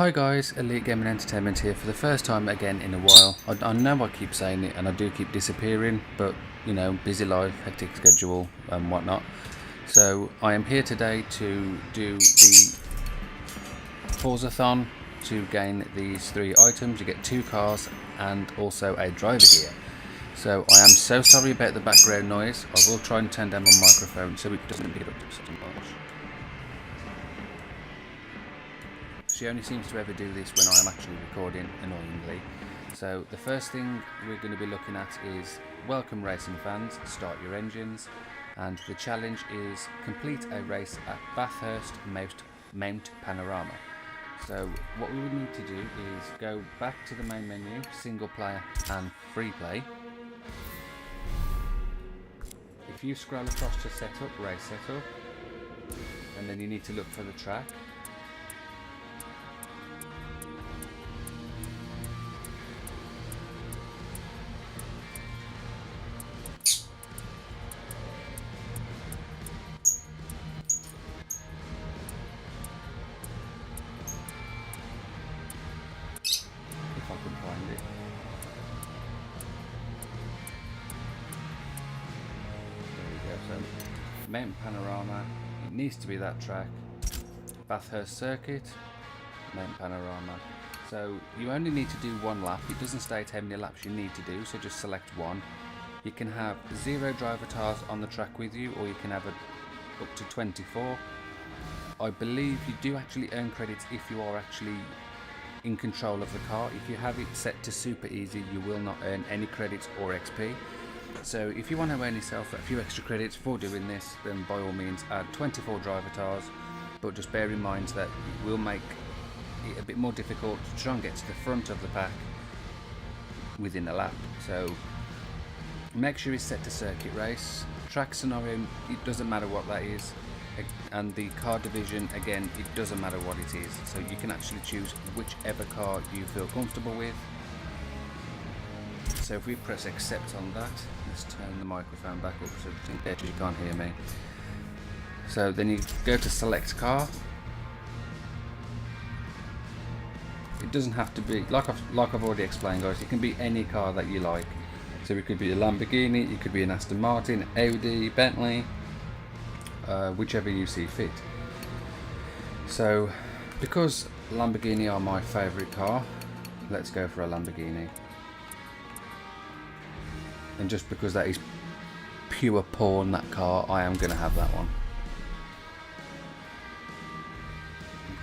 Hi guys, Elite Gaming Entertainment here for the first time again in a while. I know I keep saying it and I do keep disappearing, but you know, busy life, hectic schedule and whatnot. So I am here today to do the Forza-thon to gain these 3 items. You get 2 cars and also a driver gear. So I am so sorry about the background noise. I will try and turn down my microphone so it doesn't pick up so much. She only seems to ever do this when I am actually recording, annoyingly. So the first thing we're going to be looking at is welcome racing fans, start your engines, and the challenge is complete a race at Bathurst Mount Panorama. So what we would need to do is go back to the main menu, single player and free play. If you scroll across to setup, race setup, and then you need to look for the track. If I can find it. There we go. So Mount Panorama, it needs to be that track. Bathurst Circuit, Mount Panorama. So you only need to do 1 lap. It doesn't state how many laps you need to do, so just select 1. You can have 0 driver tires on the track with you, or you can have up to 24. I believe you do actually earn credits if you are actually in control of the car. If you have it set to super easy, you will not earn any credits or XP. So if you want to earn yourself a few extra credits for doing this, then by all means add 24 driver tires, but just bear in mind that it will make it a bit more difficult to try and get to the front of the pack within a lap. So make sure it's set to circuit race. Track scenario, it doesn't matter what that is, and the car division, again, it doesn't matter what it is, so you can actually choose whichever car you feel comfortable with. So if we press accept on that, let's turn the microphone back up so in case you can't hear me. So then you go to select car. It doesn't have to be, like I've already explained guys, it can be any car that you like. So it could be a Lamborghini, it could be an Aston Martin, Audi, Bentley, whichever you see fit. So because Lamborghini are my favourite car, let's go for a Lamborghini. And just because that is pure porn, that car, I am going to have that one.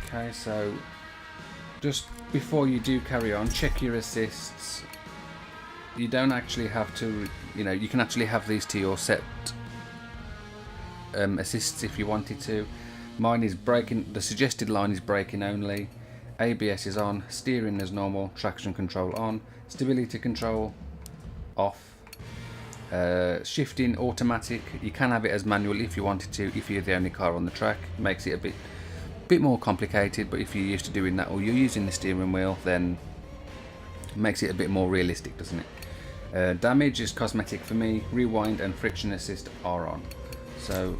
Okay, so just before you do carry on, check your assists. You don't actually have to, you know, you can actually have these to your set assists if you wanted to. Mine is braking, the suggested line is braking only. ABS is on, steering as normal, traction control on, stability control off. Shifting automatic, you can have it as manual if you wanted to, if you're the only car on the track. Makes it a bit more complicated, but if you're used to doing that or you're using the steering wheel, then it makes it a bit more realistic, doesn't it? Damage is cosmetic for me. Rewind and friction assist are on. So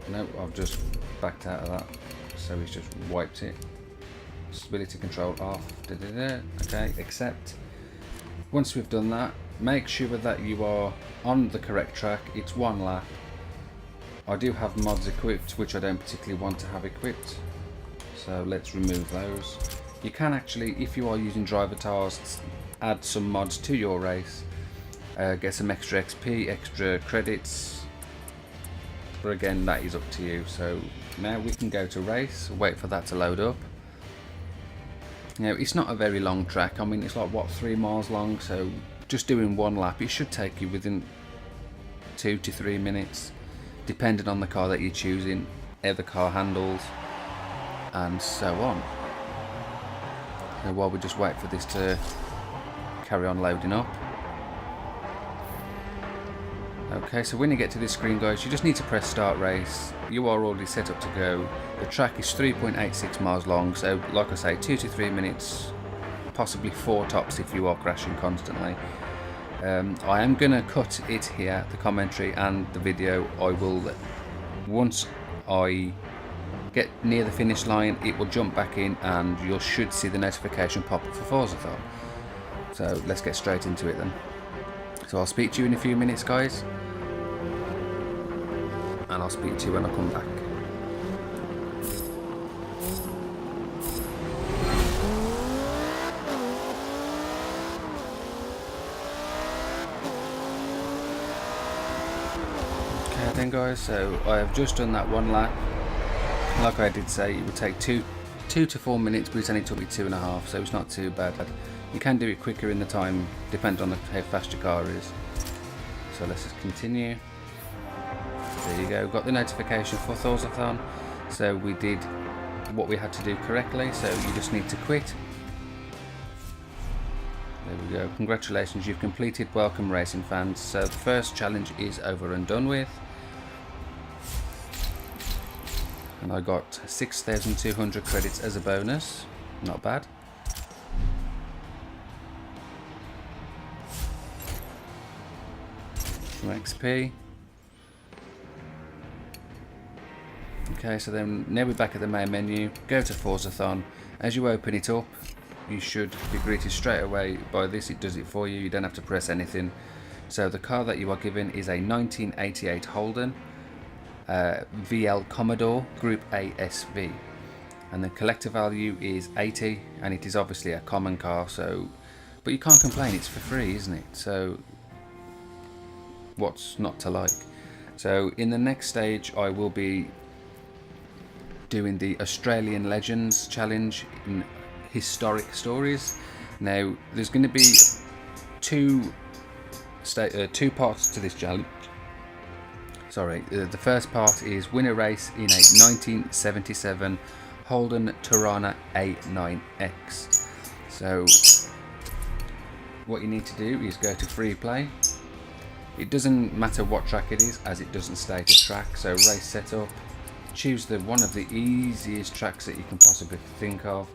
no, I've just backed out of that, so he's just wiped it. Stability control off. Okay, accept. Once we've done that, make sure that you are on the correct track. It's 1 lap. I do have mods equipped which I don't particularly want to have equipped, so let's remove those. You can actually, if you are using driver tires, add some mods to your race, get some extra XP, extra credits, but again that is up to you. So now we can go to race, wait for that to load up. Now it's not a very long track, I mean it's like what, 3 miles long, so just doing 1 lap, it should take you within 2 to 3 minutes, depending on the car that you're choosing, how the car handles, and so on. So while we just wait for this to carry on loading up. Okay, so when you get to this screen guys, you just need to press start race. You are already set up to go. The track is 3.86 miles long, so like I say, 2 to 3 minutes, possibly 4 tops if you are crashing constantly. I am going to cut it here, the commentary and the video. I will, once I get near the finish line, it will jump back in and you should see the notification pop up for Forza-thon. So let's get straight into it then. So I'll speak to you in a few minutes, guys, and I'll speak to you when I come back. Okay then guys, so I have just done that one lap. Like I did say, it would take 2 to 4 minutes, but it only took me 2.5, so it's not too bad. You can do it quicker in the time, depending on how fast your car is. So let's just continue. There you go, got the notification for Forza-thon. So we did what we had to do correctly, so you just need to quit. There we go, congratulations, you've completed Welcome Racing fans. So the first challenge is over and done with. And I got 6,200 credits as a bonus, not bad. Some XP. Okay, so then now we're back at the main menu. Go to Forza-thon. As you open it up, you should be greeted straight away by this. It does it for you, you don't have to press anything. So the car that you are given is a 1988 Holden VL Commodore Group A SV, and the collector value is 80, and it is obviously a common car, so but you can't complain, it's for free, isn't it? So what's not to like? So in the next stage I will be doing the Australian Legends challenge in historic stories. Now there's going to be two parts to this challenge. Sorry, the first part is win a race in a 1977 Holden Torana A9X. So what you need to do is go to free play. It doesn't matter what track it is, as it doesn't state a track. So race setup, choose one of the easiest tracks that you can possibly think of.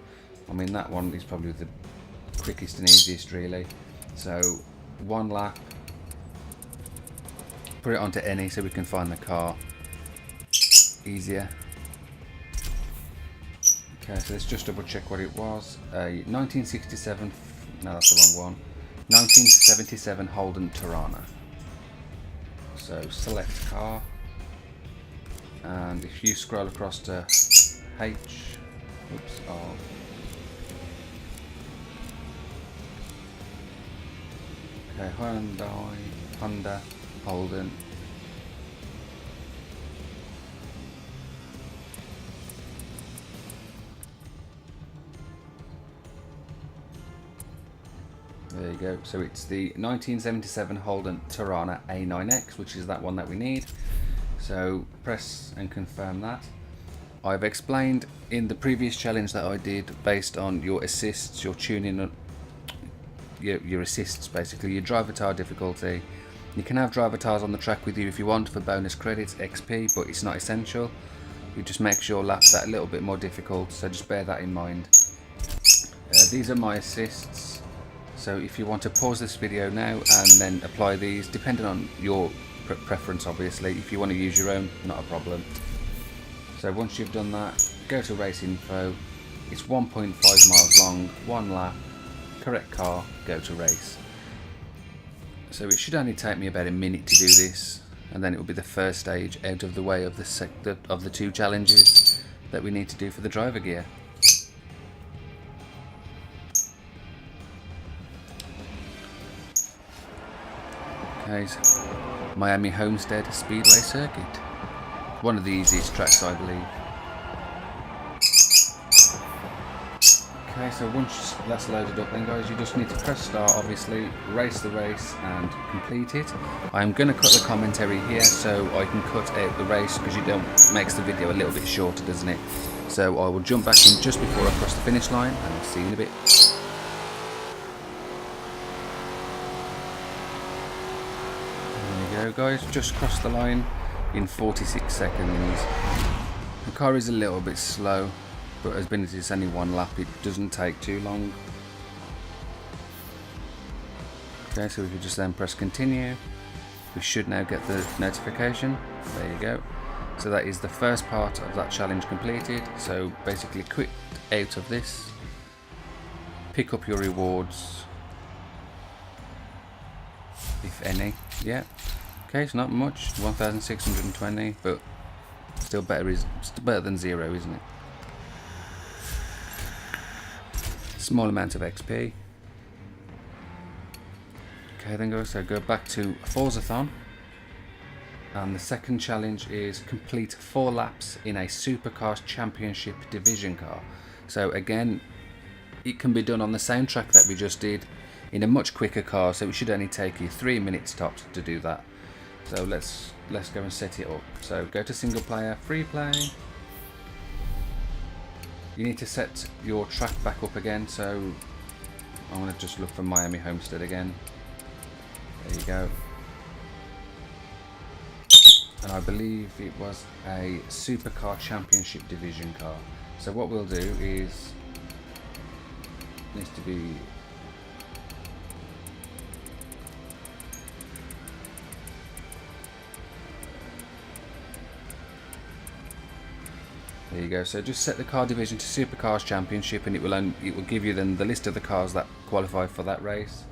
I mean, that one is probably the quickest and easiest really. So one lap, put it onto any so we can find the car easier. Okay, so let's just double check what it was. 1967, no, that's the wrong one. 1977 Holden Torana. So select car, and if you scroll across to H, oops, oh. Okay, Honda, Holden. There you go. So it's the 1977 Holden Torana A9X, which is that one that we need. So press and confirm that. I've explained in the previous challenge that I did, based on your assists, your tuning, your assists basically, your driver tire difficulty. You can have driver tires on the track with you if you want for bonus credits, XP, but it's not essential. It just makes your laps that a little bit more difficult, so just bear that in mind. These are my assists, so if you want to pause this video now and then apply these, depending on your preference obviously. If you want to use your own, not a problem. So once you've done that, go to race info. It's 1.5 miles long, one lap, correct car, go to race. So it should only take me about a minute to do this, and then it will be the first stage out of the way of the two challenges that we need to do for the driver gear. Okay, so Miami Homestead Speedway Circuit, one of the easiest tracks I believe. Okay, so once that's loaded up then guys, you just need to press start obviously, race the race and complete it. I'm going to cut the commentary here so I can cut out the race, because makes the video a little bit shorter, doesn't it? So I will jump back in just before I cross the finish line, and I'll see you in a bit. There you go guys, just crossed the line in 46 seconds. The car is a little bit slow, but as being as it's only one lap, it doesn't take too long. Okay, so if you just then press continue, we should now get the notification. There you go. So that is the first part of that challenge completed. So basically quit out of this, pick up your rewards, if any. Yeah, okay, it's not much, 1,620, but still better than 0, isn't it? Small amount of XP. Okay then guys, so go back to Forzathon, and the second challenge is complete 4 laps in a Supercars Championship Division car. So again, it can be done on the same track that we just did in a much quicker car, so it should only take you 3 minutes tops to do that. So let's go and set it up. So go to single player, free play. You need to set your track back up again, so I'm going to just look for Miami Homestead again. There you go. And I believe it was a Supercar Championship Division car. So what we'll do is, needs to be, there you go. So just set the car division to Supercars Championship, and it will give you then the list of the cars that qualify for that race.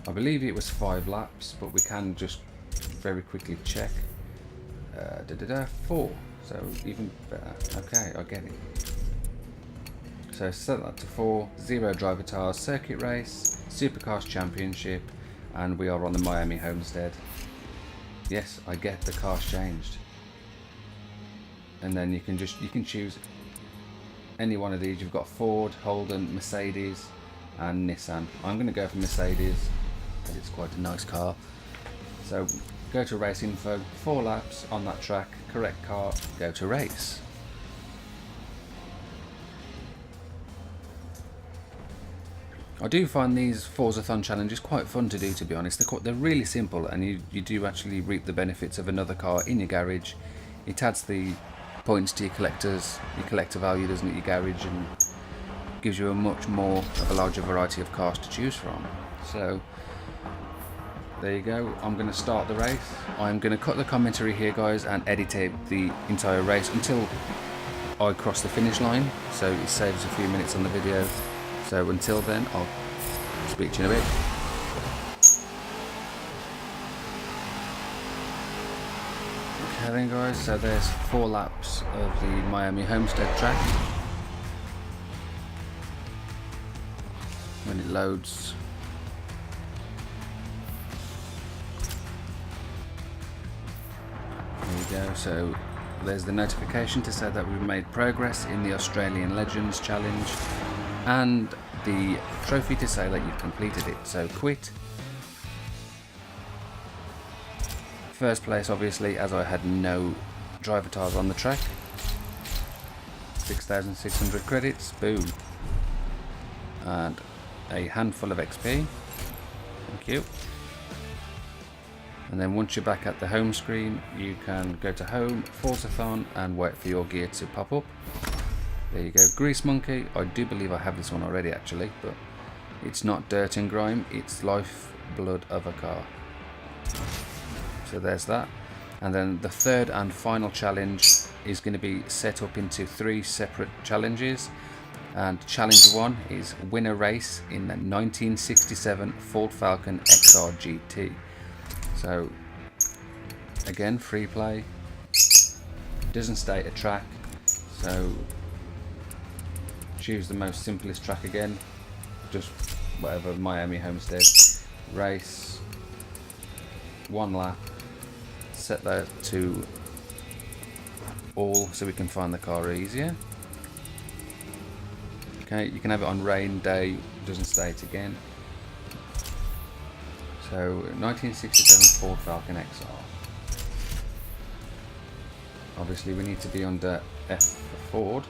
I believe it was 5 laps, but we can just very quickly check. 4, so even better. Okay, I get it. So set that to 4, 0 driver tires, circuit race, Supercars Championship, and we are on the Miami Homestead. Yes, I get the cars changed. And then you can choose any one of these. You've got Ford, Holden, Mercedes, and Nissan. I'm going to go for Mercedes because it's quite a nice car. So go to race info, 4 laps on that track, correct car, go to race. I do find these Forzathon challenges quite fun to do, to be honest. They're really simple, and you do actually reap the benefits of another car in your garage. It adds the points to your collector value, doesn't it, your garage, and gives you a much more of a larger variety of cars to choose from. So there you go. I'm going to start the race. I'm going to cut the commentary here, guys, and edit the entire race until I cross the finish line, so it saves a few minutes on the video. So until then, I'll speak to you in a bit. Okay then guys, so there's 4 laps of the Miami Homestead track. When it loads. There you go, so there's the notification to say that we've made progress in the Australian Legends Challenge, and the trophy to say that you've completed it. So quit. First place, obviously, as I had no driver tires on the track. 6,600 credits, boom. And a handful of XP. Thank you. And then once you're back at the home screen, you can go to home, Forzathon, and wait for your gear to pop up. There you go, Grease Monkey. I do believe I have this one already actually, but it's not dirt and grime, it's lifeblood of a car. So there's that. And then the third and final challenge is going to be set up into 3 separate challenges. And challenge 1 is win a race in the 1967 Ford Falcon XR GT. So again, free play, doesn't state a track, so choose the most simplest track again, just whatever, Miami Homestead, race, 1 lap, set that to all so we can find the car easier. Okay, you can have it on rain day, doesn't state again. So 1967 Ford Falcon XR. Obviously we need to be under F for Ford.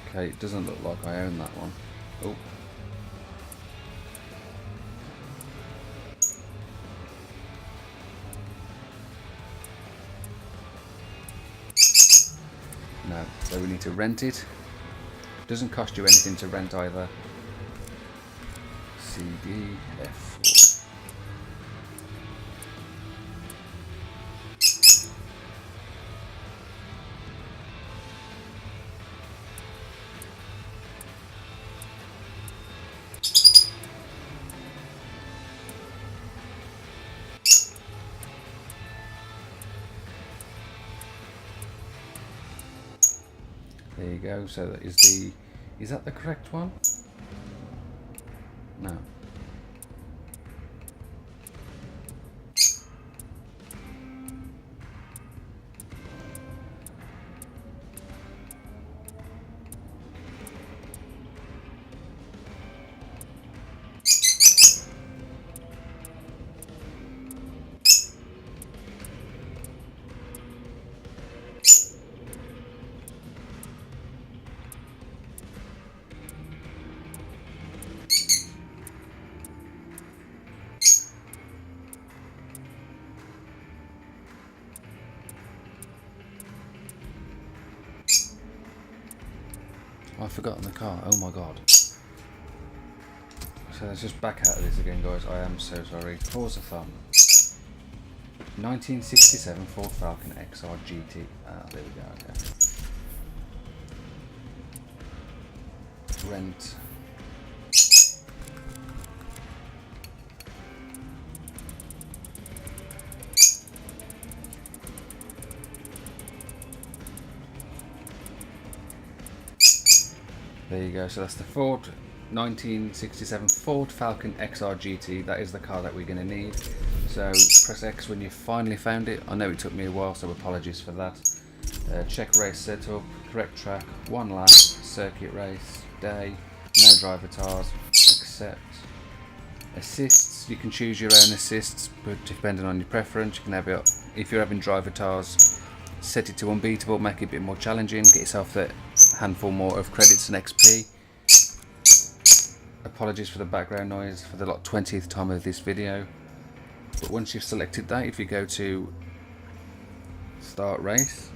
Okay, it doesn't look like I own that one. Oh. No, so we need to rent it. Doesn't cost you anything to rent either. CD F4. There you go. So that is that the correct one? No. I've forgotten the car. Oh my god. So let's just back out of this again, guys. I am so sorry. Forza 1967 Ford Falcon XR GT. Ah, there we go. Okay. Rent. There you go. So that's the Ford 1967 Ford Falcon XR GT. That is the car that we're going to need. So press X when you finally found it. I know it took me a while, so apologies for that. Check race setup, correct track, one lap, circuit race, day, no driver tars, accept. Assists, you can choose your own assists, but depending on your preference, you can have it. If you're having driver tars, set it to unbeatable, make it a bit more challenging, get yourself that handful more of credits and XP. Apologies for the background noise for the 20th time of this video. But once you've selected that, if you go to start race,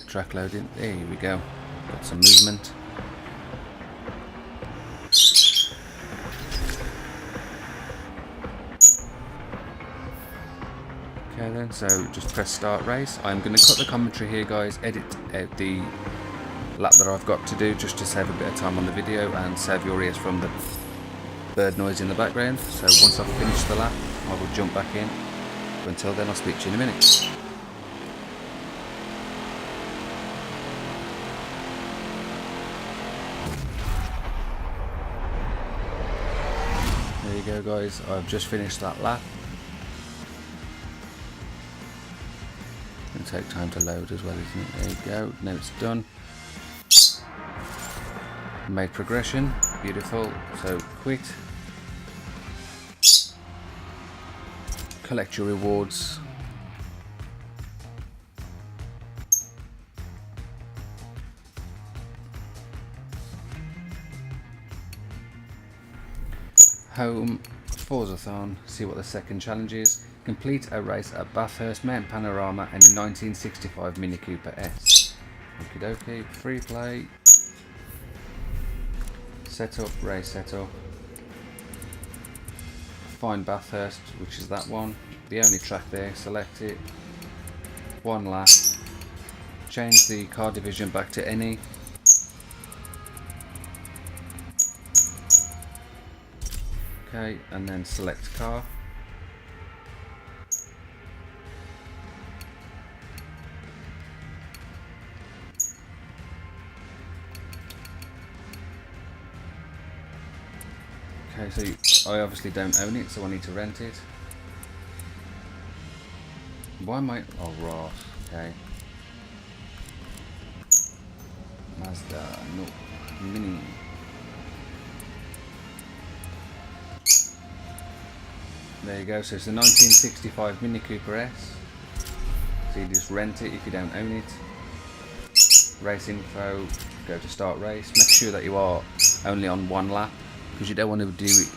track loading, there we go, got some movement. Okay then, so just press start race. I'm going to cut the commentary here, guys, edit out the lap that I've got to do just to save a bit of time on the video and save your ears from the bird noise in the background. So once I've finished the lap, I will jump back in. But until then, I'll speak to you in a minute. There you go, guys, I've just finished that lap. It'll take time to load as well, isn't it? There you go, now it's done. Made progression, beautiful. So quit, collect your rewards. Home, Forzathon, see what the second challenge is. Complete a race at Bathurst Mount Panorama in a 1965 Mini Cooper S. Okie dokie, free play. Setup, race setup. Find Bathurst, which is that one. The only track there, select it. One lap. Change the car division back to any. Okay, and then select car. Okay, so I obviously don't own it, so I need to rent it. Why am I... oh, right, okay. Mazda, no, Mini. There you go, so it's the 1965 Mini Cooper S. So you just rent it if you don't own it. Race info, go to start race. Make sure that you are only on one lap, because you don't want to do it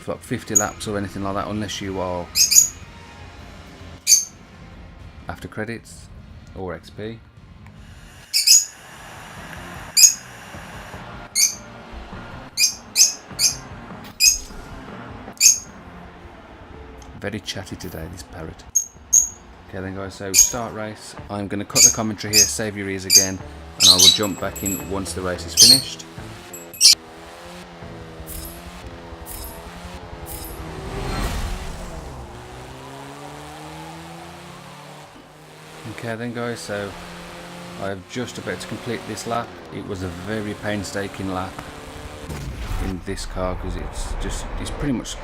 like 50 laps or anything like that, unless you are after credits or XP. Very chatty today, this parrot. Okay then guys, so start race. I'm going to cut the commentary here, save your ears again, and I will jump back in once the race is finished. Okay then guys, so I'm just about to complete this lap. It was a very painstaking lap in this car because it's pretty much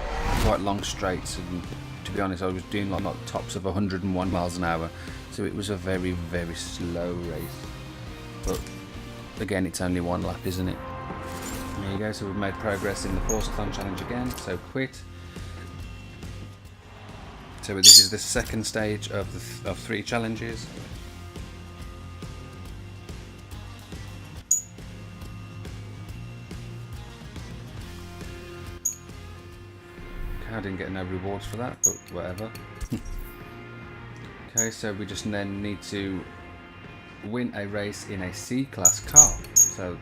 quite long straights, and to be honest I was doing like tops of 101 miles an hour, so it was a very slow race. But again, it's only one lap, isn't it? There you go, so we've made progress in the Forza challenge again, so quit. So this is the second stage of 3 challenges. Okay, I didn't get no rewards for that, but whatever. Okay, so we just then need to win a race in a C-class car. So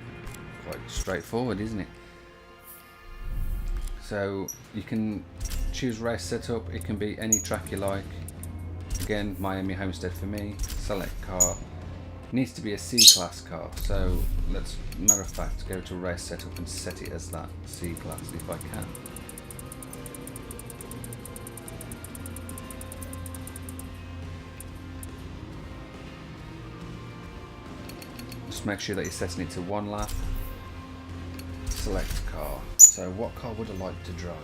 quite straightforward, isn't it? So you can choose race setup. It can be any track you like. Again, Miami Homestead for me. Select car. It needs to be a C-class car. So let's, matter of fact, go to race setup and set it as that C-class if I can. Just make sure that you're setting it to 1 lap. Select car. So what car would I like to drive?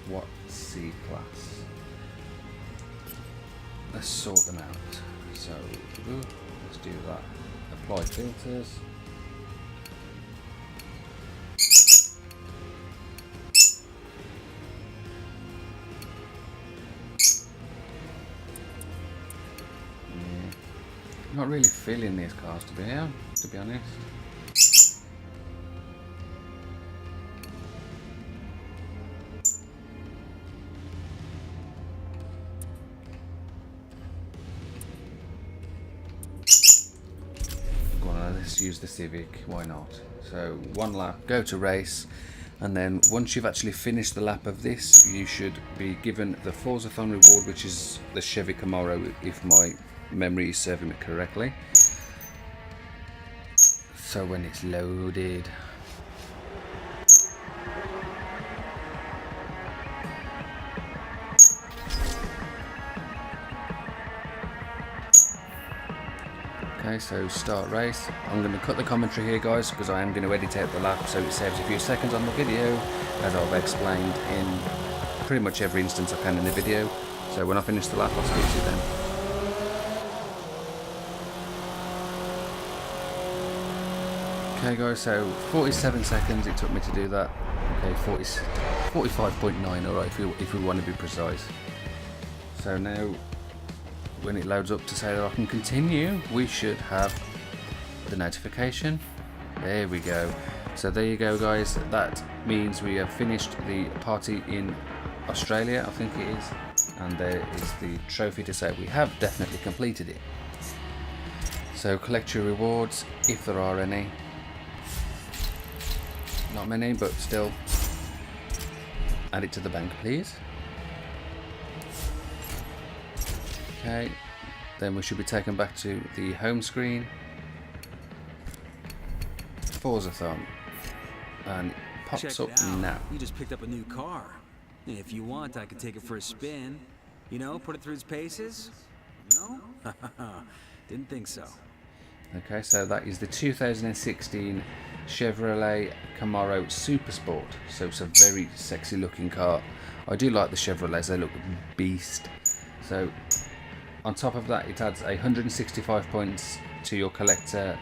What C-class? Let's sort them out. So let's do that. Apply filters. Not really feeling these cars to be honest. Let's use the Civic, why not? So 1 lap, go to race, and then once you've actually finished the lap of this, you should be given the Forza reward, which is the Chevy Camaro, if my memory is serving me correctly. So when it's loaded, okay, so start race. I'm going to cut the commentary here guys, because I am going to edit out the lap so it saves a few seconds on the video, as I've explained in pretty much every instance I can in the video. So when I finish the lap I'll speak to you then. Okay guys, so 47 seconds it took me to do that. Okay, 45.9, alright, if we want to be precise. So now when it loads up to say that I can continue, we should have the notification. There we go. So there you go guys, that means we have finished the party in Australia, I think it is, and there is the trophy to say we have definitely completed it. So collect your rewards if there are any. Not many, but still. Add it to the bank please. Okay, then we should be taken back to the home screen. Forza-thon, and it pops up now. You just picked up a new car. If you want, I could take it for a spin. You know, put it through its paces. No? Didn't think so. Okay, so that is the 2016 Chevrolet Camaro Super Sport. So it's a very sexy looking car. I do like the Chevrolets, they look beast. So on top of that, it adds 165 points to your collector's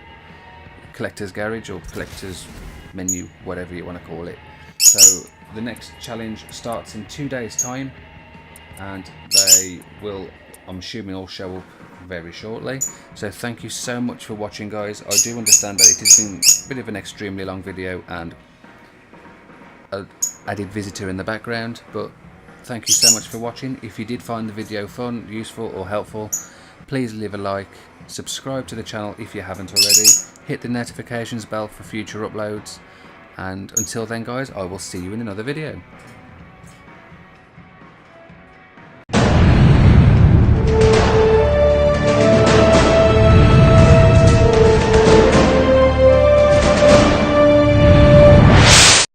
garage or collector's menu, whatever you want to call it. So the next challenge starts in 2 days time, and they will, I'm assuming, all show up very shortly. So thank you so much for watching guys. I do understand that it has been a bit of an extremely long video, and added visitor in the background. But thank you so much for watching. If you did find the video fun, useful or helpful, please leave a like, subscribe to the channel if you haven't already, hit the notifications bell for future uploads, and until then guys, I will see you in another video.